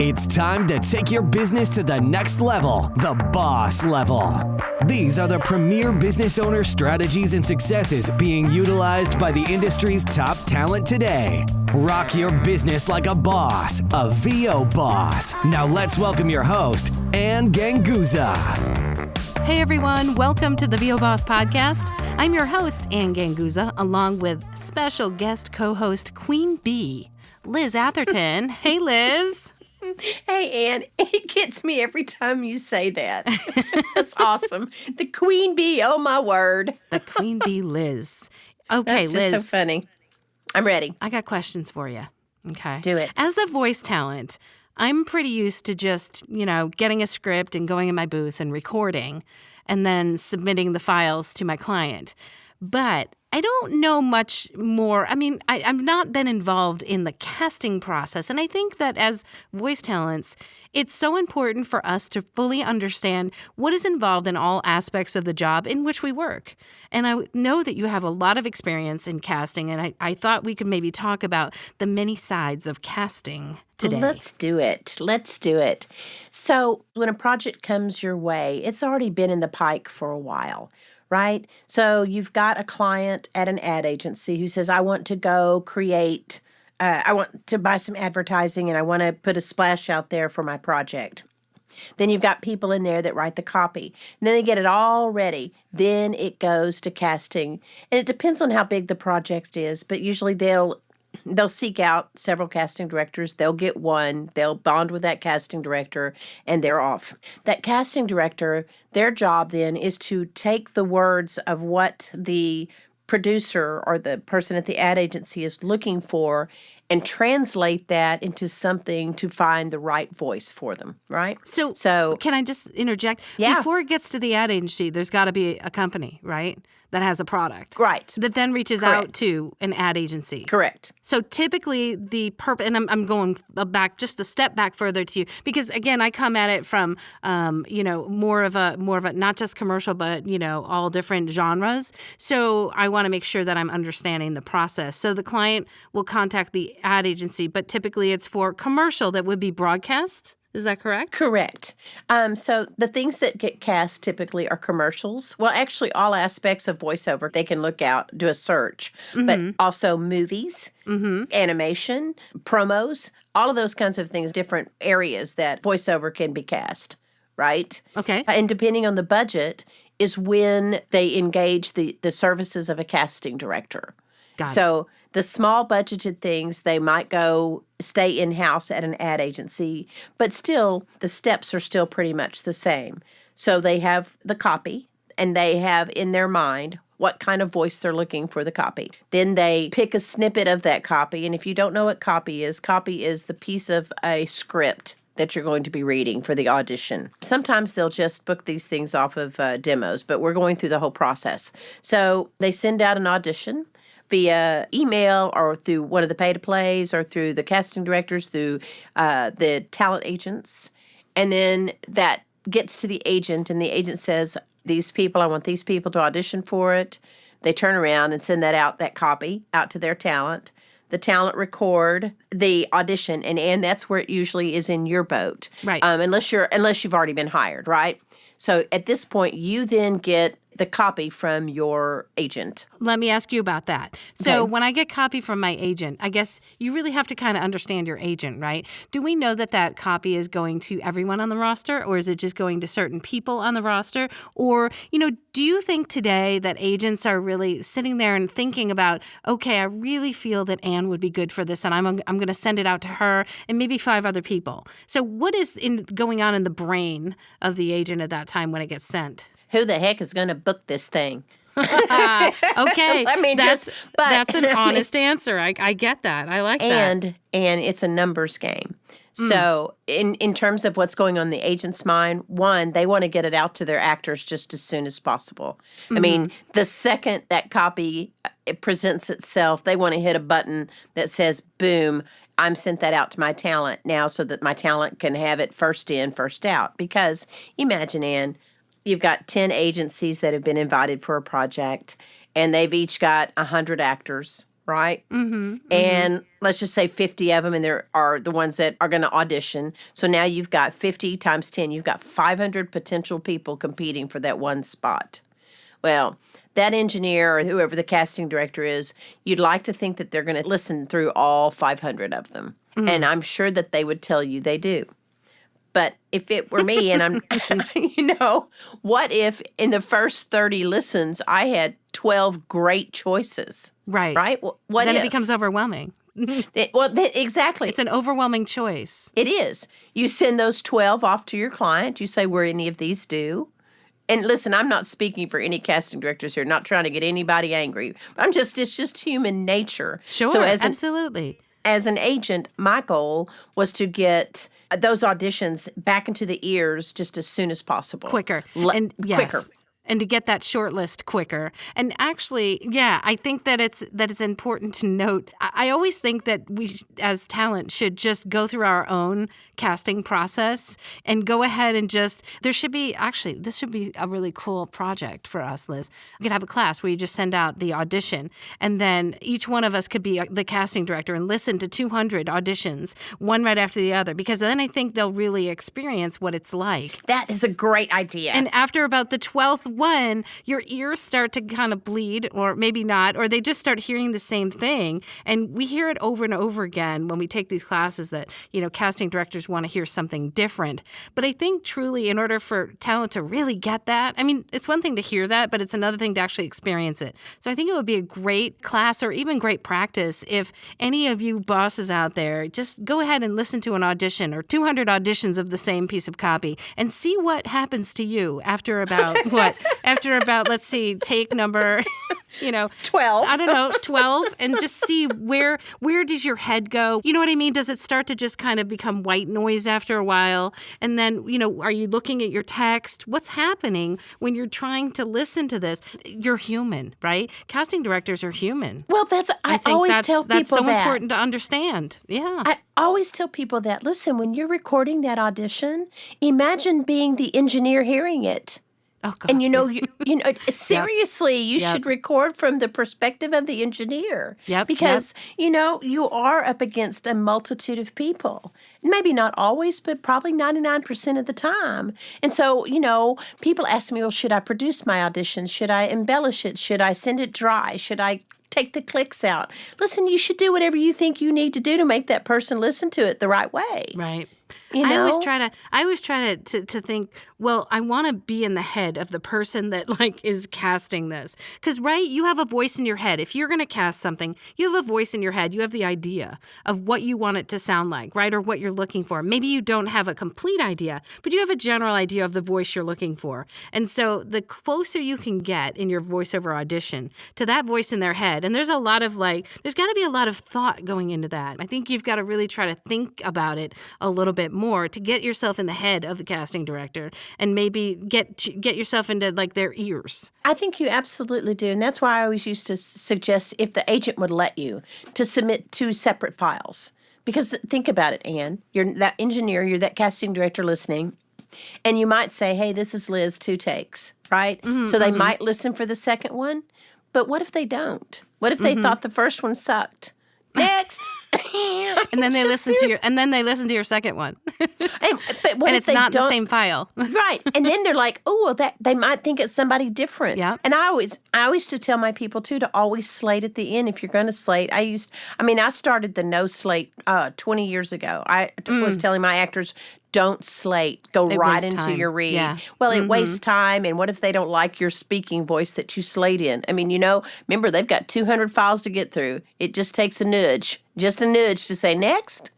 It's time to take your business to the next level, the boss level. These are the premier business owner strategies and successes being utilized by the industry's top talent today. Rock your business like a boss, a VO boss. Now let's welcome your host, Ann Ganguzza. Hey everyone, welcome to the VO Boss Podcast. I'm your host, Ann Ganguzza, along with special guest co-host Queen Bee, Liz Atherton. Hey Liz. Hey, Ann, it gets me every time you say that. That's awesome. The Queen Bee, oh my word. The Queen Bee Liz. Okay, That's Liz. just so funny. I'm ready. I got questions for you. Okay. Do it. As a voice talent, I'm pretty used to just, getting a script and going in my booth and recording and then submitting the files to my client. But I don't know much more. I mean, I've not been involved in the casting process. And I think that as voice talents, it's so important for us to fully understand what is involved in all aspects of the job in which we work. And I know that you have a lot of experience in casting, and I thought we could maybe talk about the many sides of casting today. Let's do it. So when a project comes your way, it's already been in the pike for a while. Right? So you've got a client at an ad agency who says, I want to go create, I want to buy some advertising and I want to put a splash out there for my project. Then you've got people in there that write the copy. And then they get it all ready. Then it goes to casting. And it depends on how big the project is, but usually they'll seek out several casting directors. They'll get one. They'll bond with that casting director, and they're off. That casting director, their job then is to take the words of what the producer or the person at the ad agency is looking for and translate that into something to find the right voice for them, right? So can I just interject? Yeah. Before it gets to the ad agency, there's got to be a company, right, that has a product. Right. That then reaches out to an ad agency. Correct. So typically the purpose, and I'm going back just a step back further to you, because again, I come at it from, more of a not just commercial, but, all different genres. So I want to make sure that I'm understanding the process. So the client will contact the ad agency, but typically it's for commercial that would be broadcast. Is that correct? Correct. So the things that get cast typically are commercials. Well, actually, all aspects of voiceover, they can look out, do a search, but also movies, animation, promos, all of those kinds of things, different areas that voiceover can be cast, right? Okay. And depending on the budget is when they engage the services of a casting director. So the small budgeted things, they might go stay in-house at an ad agency, but still the steps are still pretty much the same. So they have the copy and they have in their mind what kind of voice they're looking for the copy. Then they pick a snippet of that copy. And if you don't know what copy is the piece of a script that you're going to be reading for the audition. Sometimes they'll just book these things off of demos, but we're going through the whole process. So they send out an audition via email or through one of the pay-to-plays or through the casting directors, through the talent agents. And then that gets to the agent, and the agent says, I want these people to audition for it. They turn around and send that copy out to their talent. The talent record the audition, and that's where it usually is in your boat. Right. Unless you've already been hired, right? So at this point, you then get the copy from your agent. Let me ask you about that. So Okay. when I get copy from my agent, I guess you really have to kind of understand your agent, right? Do we know that copy is going to everyone on the roster, or is it just going to certain people on the roster? Or, do you think today that agents are really sitting there and thinking about, okay, I really feel that Ann would be good for this, and I'm going to send it out to her and maybe 5 other people. So what is going on in the brain of the agent at that time when it gets sent? Who the heck is going to book this thing? Okay, that's an honest answer. I get that. I like that. And it's a numbers game. So in terms of what's going on in the agent's mind, one, they want to get it out to their actors just as soon as possible. I mean, the second that copy it presents itself, they want to hit a button that says, boom, I'm sent that out to my talent now so that my talent can have it first in, first out. Because imagine, Ann, you've got 10 agencies that have been invited for a project, and they've each got 100 actors, right? And let's just say 50 of them, and there are the ones that are going to audition. So now you've got 50 times 10. You've got 500 potential people competing for that one spot. Well, that engineer or whoever the casting director is, you'd like to think that they're going to listen through all 500 of them. And I'm sure that they would tell you they do. But if it were me and I'm, what if in the first 30 listens, I had 12 great choices? Right. Right? What then if? It becomes overwhelming. Exactly. It's an overwhelming choice. It is. You send those 12 off to your client. You say, were any of these due? And listen, I'm not speaking for any casting directors here, not trying to get anybody angry. It's just human nature. Sure, so absolutely. As an agent, my goal was to get those auditions back into the ears just as soon as possible. Quicker. Quicker. And to get that short list quicker. And actually, I think that it's important to note. I always think that we, as talent, should just go through our own casting process and go ahead and this should be a really cool project for us, Liz. We could have a class where you just send out the audition, and then each one of us could be the casting director and listen to 200 auditions, one right after the other, because then I think they'll really experience what it's like. That is a great idea. And after about the 12th one, your ears start to kind of bleed, or maybe not, or they just start hearing the same thing. And we hear it over and over again when we take these classes that, casting directors want to hear something different. But I think truly, in order for talent to really get that, it's one thing to hear that, but it's another thing to actually experience it. So I think it would be a great class or even great practice if any of you bosses out there just go ahead and listen to an audition or 200 auditions of the same piece of copy and see what happens to you after about let's see, take number 12. I don't know, 12, and just see where does your head go? You know what I mean? Does it start to just kind of become white noise after a while? And then, are you looking at your text? What's happening when you're trying to listen to this? You're human, right? Casting directors are human. Well, I always tell people that's so important to understand. Yeah. I always tell people that, listen, when you're recording that audition, imagine being the engineer hearing it. Oh, God. And seriously, you should record from the perspective of the engineer. Because, you are up against a multitude of people. Maybe not always, but probably 99% of the time. And so, people ask me, well, should I produce my audition? Should I embellish it? Should I send it dry? Should I take the clicks out? Listen, you should do whatever you think you need to do to make that person listen to it the right way. Right. I always try to think, well, I want to be in the head of the person that is casting this. Because, right, you have a voice in your head. If you're going to cast something, you have a voice in your head. You have the idea of what you want it to sound like, right, or what you're looking for. Maybe you don't have a complete idea, but you have a general idea of the voice you're looking for. And so the closer you can get in your voiceover audition to that voice in their head, and there's a lot of there's got to be a lot of thought going into that. I think you've got to really try to think about it a little bit more to get yourself in the head of the casting director and maybe get yourself into their ears. I think you absolutely do. And that's why I always used to suggest, if the agent would let you, to submit 2 separate files. Because think about it, Ann. You're that engineer, you're that casting director listening, and you might say, hey, this is Liz, 2 takes, right? So they might listen for the second one. But what if they don't? What if they thought the first one sucked? Next. And then they listen to your second one. But it's not the same file. Right. And then they're like, oh, well, they might think it's somebody different. Yeah. And I used to tell my people too to always slate at the end if you're going to slate. I started the no slate 20 years ago. I was telling my actors, don't slate. Go right into time. your read. Yeah. Well, it wastes time. And what if they don't like your speaking voice that you slate in? Remember, they've got 200 files to get through. It just takes a nudge to say, next.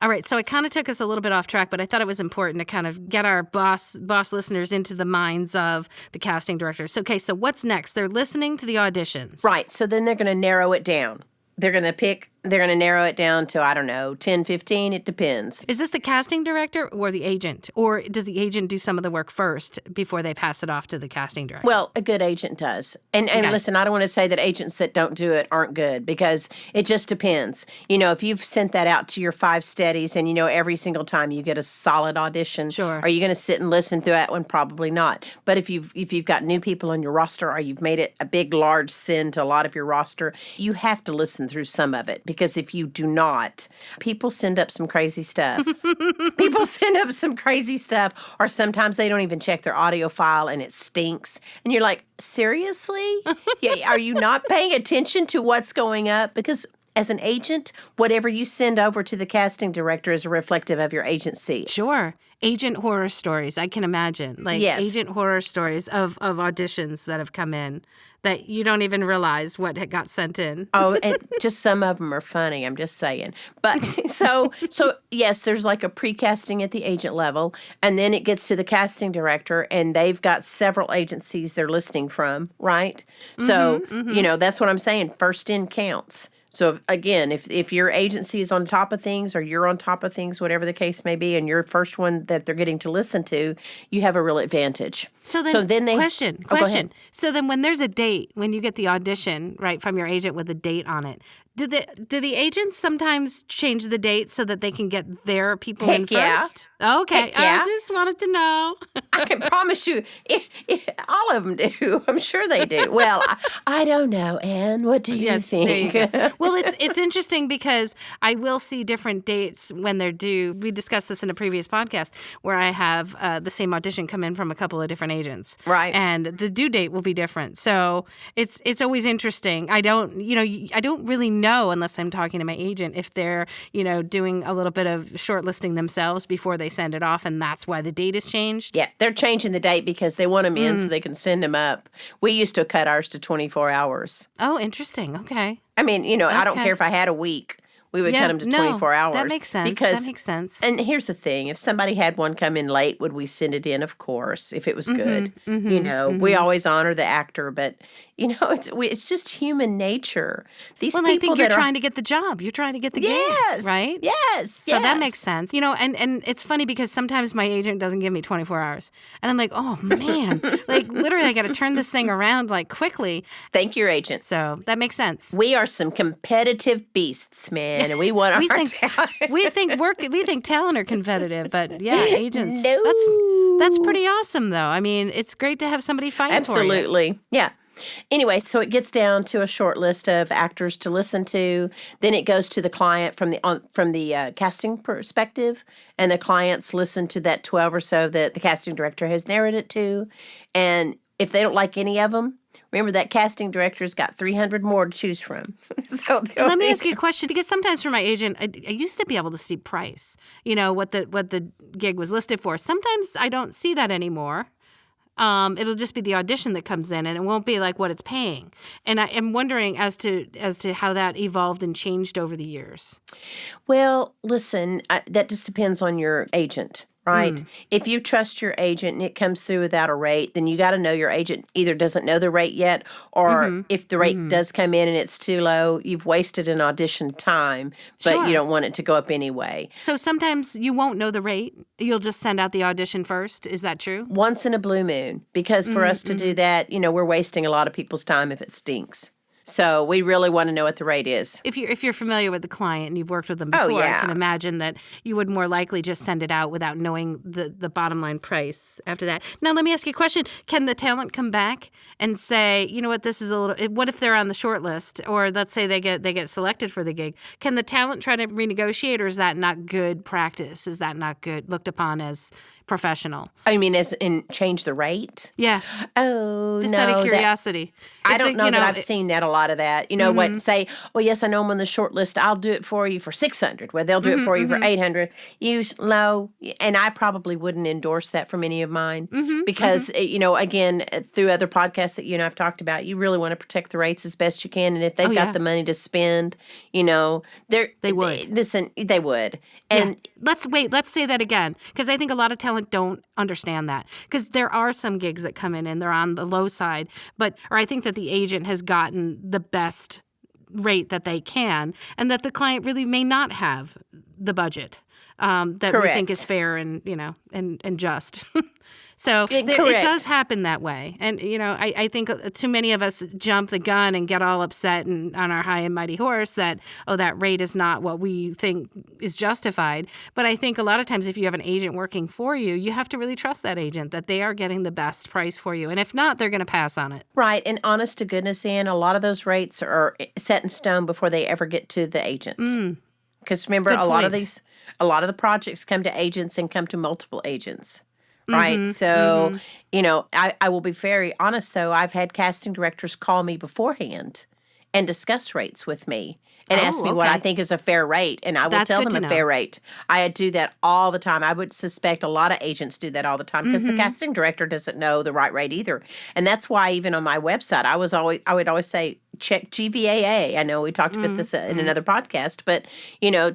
All right, so it kind of took us a little bit off track, but I thought it was important to kind of get our boss listeners into the minds of the casting directors. Okay, so what's next? They're listening to the auditions. Right, so then they're going to narrow it down. They're going to pick They're going to narrow it down to, I don't know, 10, 15. It depends. Is this the casting director or the agent? Or does the agent do some of the work first before they pass it off to the casting director? Well, a good agent does. And listen, I don't want to say that agents that don't do it aren't good, because it just depends. If you've sent that out to your 5 steadies and every single time you get a solid audition, sure. Are you going to sit and listen through that one? Probably not. But if you've got new people on your roster, or you've made it a big, large send to a lot of your roster, you have to listen through some of it, because if you do not, people send up some crazy stuff. People send up some crazy stuff, or sometimes they don't even check their audio file and it stinks. And you're like, seriously? Yeah, are you not paying attention to what's going up? Because as an agent, whatever you send over to the casting director is reflective of your agency. Sure. Agent horror stories, I can imagine. Yes. Agent horror stories of auditions that have come in that you don't even realize what had got sent in. Oh, and just some of them are funny, I'm just saying. But so yes, there's like a pre-casting at the agent level, and then it gets to the casting director, and they've got several agencies they're listening from, right? So, that's what I'm saying. First in counts. So, again, if your agency is on top of things, or you're on top of things, whatever the case may be, and you're the first one that they're getting to listen to, you have a real advantage. So then question. So then when there's a date, when you get the audition, right, from your agent with a date on it, do the agents sometimes change the date so that they can get their people in first? Okay. Heck yeah. I just wanted to know. I can promise you, all of them do. I'm sure they do. Well, I don't know, Anne. What do you think? Well, it's interesting because I will see different dates when they're due. We discussed this in a previous podcast where I have the same audition come in from a couple of different agents. Right. And the due date will be different. So it's always interesting. I don't really know unless I'm talking to my agent if they're, doing a little bit of shortlisting themselves before they send it off, and that's why the date is changed. Yeah, they're changing the date because they want them in so they can send them up. We used to cut ours to 24 hours. Oh, interesting. Okay. I mean, I don't care if I had a week. We would cut them to 24 hours. That makes sense. That makes sense. And here's the thing. If somebody had one come in late, would we send it in? Of course, if it was good. We always honor the actor, but, it's just human nature. These people I think you're trying to get the job. You're trying to get the gig, right? Yes, So that makes sense. And it's funny because sometimes my agent doesn't give me 24 hours. And I'm like, oh, man. Literally, I got to turn this thing around, quickly. Thank your agent. So that makes sense. We are some competitive beasts, man. And we want our talent. we think talent are competitive, but yeah, agents. No. That's pretty awesome, though. I mean, it's great to have somebody fight for you. Absolutely, yeah. Anyway, so it gets down to a short list of actors to listen to. Then it goes to the client from the casting perspective, and the clients listen to that 12 or so that the casting director has narrowed it to. And if they don't like any of them, remember that casting director's got 300 more to choose from. So let me ask you a question, because sometimes for my agent, I used to be able to see price, what the gig was listed for. Sometimes I don't see that anymore. It'll just be the audition that comes in, and it won't be what it's paying. And I am wondering as to how that evolved and changed over the years. Well, listen, that just depends on your agent. Right. If you trust your agent and it comes through without a rate, then you got to know your agent either doesn't know the rate yet, or if the rate does come in and it's too low, you've wasted an audition time, but you don't want it to go up anyway. So sometimes you won't know the rate. You'll just send out the audition first. Is that true? Once in a blue moon, because for us to do that, we're wasting a lot of people's time if it stinks. So we really want to know what the rate is. If you're familiar with the client and you've worked with them before, I can imagine that you would more likely just send it out without knowing the bottom line price after that. Now, let me ask you a question. Can the talent come back and say, you know what, this is a little, what if they're on the short list, or let's say they get selected for the gig? Can the talent try to renegotiate, or is that not good practice? Is that not good, looked upon as professional? I mean, as in change the rate? Yeah. Oh, just no, out of curiosity. I don't know that I've seen that, a lot of that. What, say, well, yes, I know I'm on the short list. I'll do it for you for $600. Well, they'll do it for you for $800. No, and I probably wouldn't endorse that from any of mine because, again, through other podcasts that you and I've talked about, you really want to protect the rates as best you can. And if they've got the money to spend, they would. They would. And let's say that again, because I think a lot of talent don't understand that, because there are some gigs that come in and they're on the low side, or I think that the agent has gotten the best rate that they can, and that the client really may not have the budget that we think is fair and, and just. So it does happen that way. And, I think too many of us jump the gun and get all upset and on our high and mighty horse that, that rate is not what we think is justified. But I think a lot of times if you have an agent working for you, you have to really trust that agent that they are getting the best price for you. And if not, they're going to pass on it. Right. And honest to goodness, Ann, a lot of those rates are set in stone before they ever get to the agent. Because remember, a lot of the projects come to agents and come to multiple agents. Right. So, I will be very honest, though. I've had casting directors call me beforehand and discuss rates with me and ask me what I think is a fair rate. And I will tell them a fair rate. I do that all the time. I would suspect a lot of agents do that all the time because the casting director doesn't know the right rate either. And that's why even on my website, I would always say, check GVAA. I know we talked about this in another podcast, but,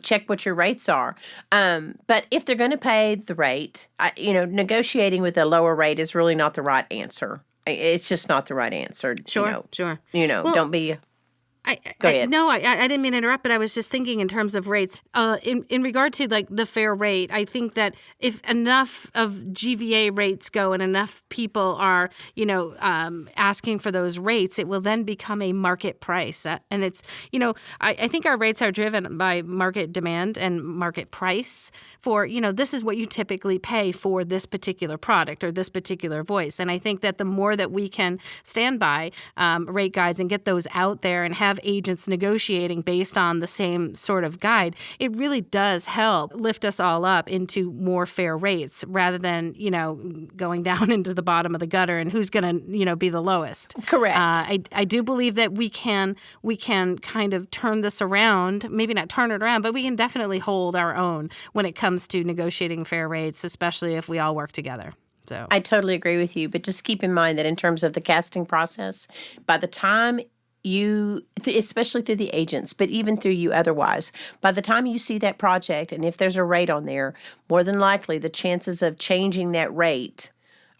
check what your rates are. But if they're going to pay the rate, negotiating with a lower rate is really not the right answer. It's just not the right answer. Sure. Well, don't be... Go ahead. I didn't mean to interrupt, but I was just thinking in terms of rates. In regard to like the fair rate, I think that if enough of GVA rates go and enough people are, asking for those rates, it will then become a market price. And it's, I think our rates are driven by market demand and market price for, this is what you typically pay for this particular product or this particular voice. And I think that the more that we can stand by rate guides and get those out there and have agents negotiating based on the same sort of guide, it really does help lift us all up into more fair rates rather than, going down into the bottom of the gutter and who's going to, be the lowest. Correct. I do believe that we can kind of turn this around, maybe not turn it around, but we can definitely hold our own when it comes to negotiating fair rates, especially if we all work together. So I totally agree with you, but just keep in mind that in terms of the casting process, by the time especially through the agents, but even through you otherwise, by the time you see that project, and if there's a rate on there, more than likely the chances of changing that rate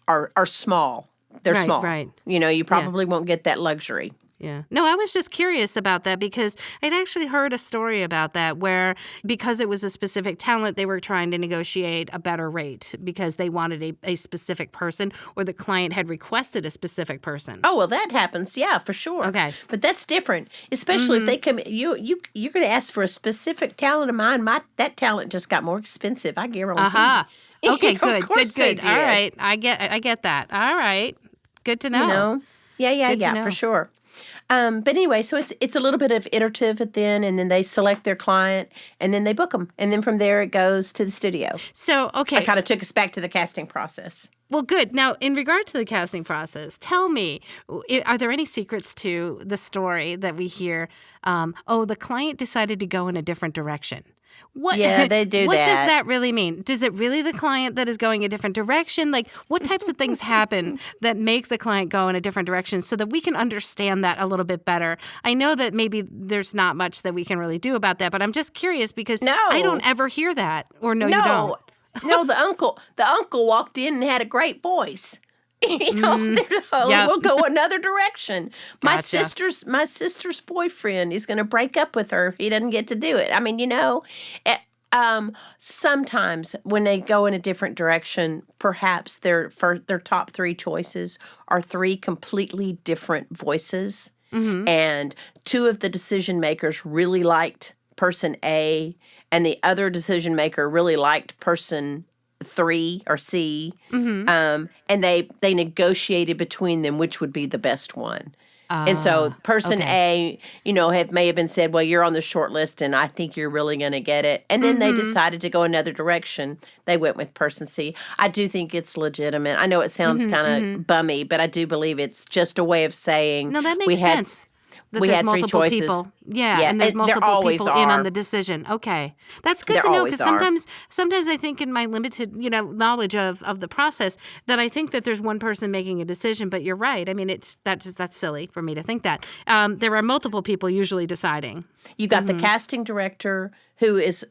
are small. They're small. Right. You probably won't get that luxury. Yeah. No, I was just curious about that because I'd actually heard a story about that where because it was a specific talent, they were trying to negotiate a better rate because they wanted a specific person or the client had requested a specific person. Oh, well, that happens. Yeah, for sure. Okay. But that's different, especially if they come, you're going to ask for a specific talent of mine. That talent just got more expensive. I guarantee. Aha. Okay, good. Of course they did. All right. I get that. All right. Good to know. Yeah, for sure. But anyway, so it's a little bit of iterative then, and then they select their client, and then they book them. And then from there, it goes to the studio. So, okay. I kind of took us back to the casting process. Well, good. Now, in regard to the casting process, tell me, are there any secrets to the story that we hear? The client decided to go in a different direction. What? Yeah, they do what that. What does that really mean? Does it really the client that is going a different direction? Like, what types of things happen that make the client go in a different direction so that we can understand that a little bit better? I know that maybe there's not much that we can really do about that, but I'm just curious because I don't ever hear that. Or no, you don't. No, the uncle walked in and had a great voice. We'll go another direction. Gotcha. My sister's boyfriend is going to break up with her if he doesn't get to do it. I mean, sometimes when they go in a different direction, perhaps their top three choices are three completely different voices, and two of the decision makers really liked person A, and the other decision maker really liked person 3 or C, and they negotiated between them which would be the best one. And so person A, may have been said, well, you're on the short list and I think you're really going to get it. And then they decided to go another direction. They went with person C. I do think it's legitimate. I know it sounds kind of bummy, but I do believe it's just a way of saying no, that makes sense. That we there's had multiple three choices. People. Yeah, and there's multiple people in on the decision. Okay. That's good to know because sometimes I think in my limited, knowledge of the process that I think that there's one person making a decision, but you're right. I mean, that's silly for me to think that. There are multiple people usually deciding. You got the casting director who is,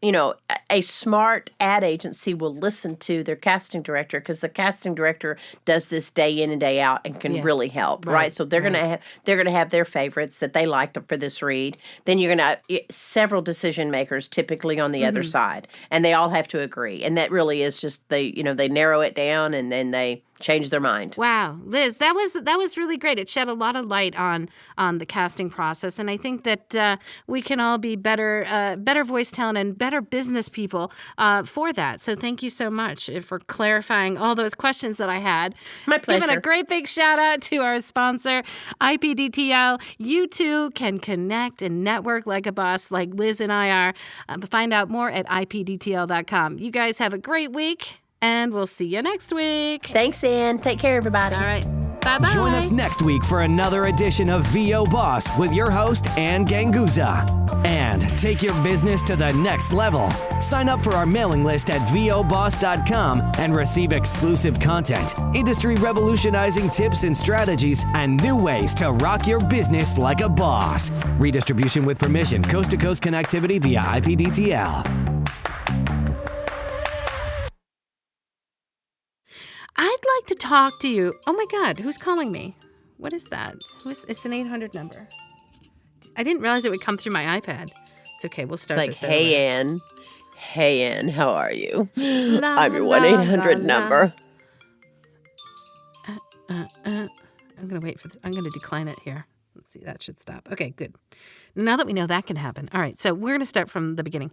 a smart ad agency will listen to their casting director because the casting director does this day in and day out and can really help, right? So they're gonna have their favorites that they liked for this read. then you're going to several decision makers typically on the other side, and they all have to agree. And that really is just they narrow it down and then they change their mind. Wow, Liz, that was really great. It shed a lot of light on the casting process, and I think that we can all be better voice talent and better business people for that. So thank you so much for clarifying all those questions that I had. My pleasure. Giving a great big shout out to our sponsor, IPDTL. You too can connect and network like a boss, like Liz and I are. Find out more at IPDTL.com. You guys have a great week. And we'll see you next week. Thanks, Ann. Take care, everybody. All right. Bye-bye. Join us next week for another edition of VO Boss with your host, Ann Ganguzza. And take your business to the next level. Sign up for our mailing list at voboss.com and receive exclusive content, industry revolutionizing tips and strategies, and new ways to rock your business like a boss. Redistribution with permission, coast-to-coast connectivity via IPDTL. I'd like to talk to you. Oh my God, who's calling me? What is that? It's an 800 number. I didn't realize it would come through my iPad. It's okay, we'll start this over. Hey, Ann. Hey, Ann, how are you? La, I'm your la, 1-800 la, number. I'm going to wait for this. I'm going to decline it here. Let's see, that should stop. Okay, good. Now that we know that can happen. All right, so we're going to start from the beginning.